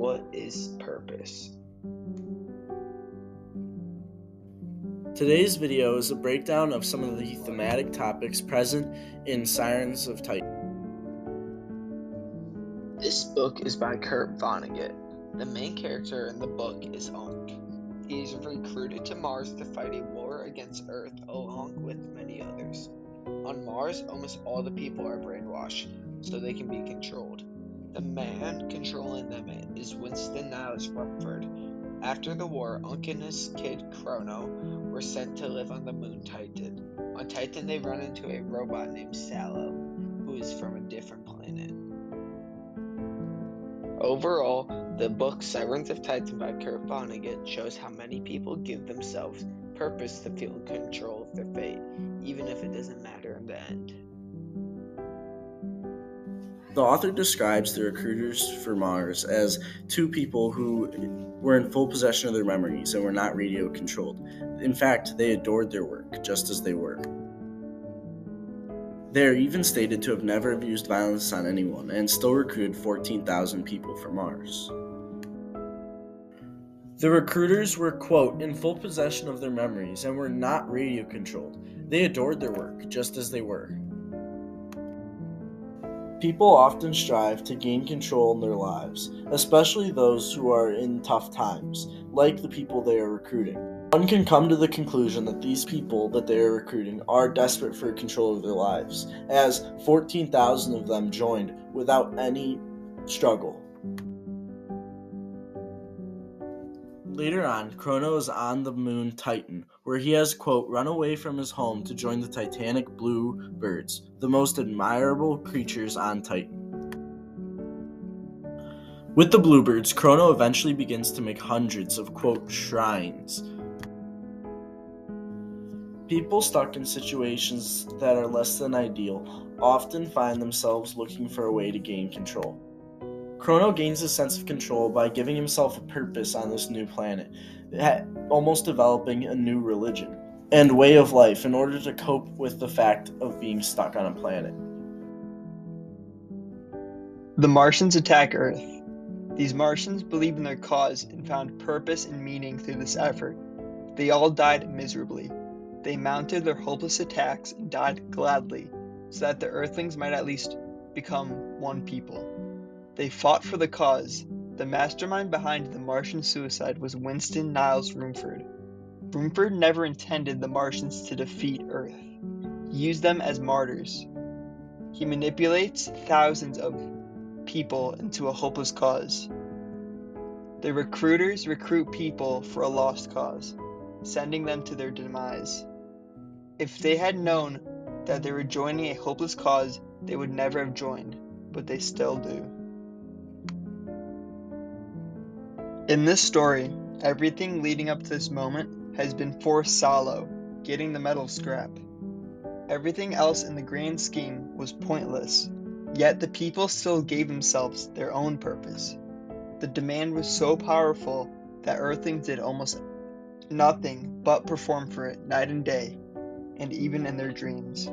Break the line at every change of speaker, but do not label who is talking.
What is purpose?
Today's video is a breakdown of some of the thematic topics present in Sirens of Titan.
This book is by Kurt Vonnegut. The main character in the book is Ankh. He is recruited to Mars to fight a war against Earth along with many others. On Mars, almost all the people are brainwashed, so they can be controlled. The man controlling them is Winston Niles Rumford. After the war, Ankh and his kid Chrono were sent to live on the moon Titan. On Titan, they run into a robot named Sallow, who is from a different planet. Overall, the book Sirens of Titan by Kurt Vonnegut shows how many people give themselves purpose to feel in control of their fate, even if it doesn't matter in the end.
The author describes the recruiters for Mars as two people who were in full possession of their memories and were not radio controlled. In fact, they adored their work, just as they were. They are even stated to have never abused violence on anyone and still recruited 14,000 people for Mars. The recruiters were, quote, in full possession of their memories and were not radio controlled. They adored their work, just as they were. People often strive to gain control in their lives, especially those who are in tough times, like the people they are recruiting. One can come to the conclusion that these people that they are recruiting are desperate for control of their lives, as 14,000 of them joined without any struggle. Later on, Chrono is on the moon Titan, where he has, quote, run away from his home to join the titanic blue birds, the most admirable creatures on Titan. With the bluebirds, Chrono eventually begins to make hundreds of, quote, shrines. People stuck in situations that are less than ideal often find themselves looking for a way to gain control. Chrono gains a sense of control by giving himself a purpose on this new planet, almost developing a new religion and way of life in order to cope with the fact of being stuck on a planet.
The Martians attack Earth. These Martians believed in their cause and found purpose and meaning through this effort. They all died miserably. They mounted their hopeless attacks and died gladly, so that the Earthlings might at least become one people. They fought for the cause. The mastermind behind the Martian suicide was Winston Niles Rumford. Rumford never intended the Martians to defeat Earth. He used them as martyrs. He manipulates thousands of people into a hopeless cause. The recruiters recruit people for a lost cause, sending them to their demise. If they had known that they were joining a hopeless cause, they would never have joined, but they still do. In this story, everything leading up to this moment has been for Sallow, getting the metal scrap. Everything else in the grand scheme was pointless, yet the people still gave themselves their own purpose. The demand was so powerful that Earthlings did almost nothing but perform for it night and day, and even in their dreams.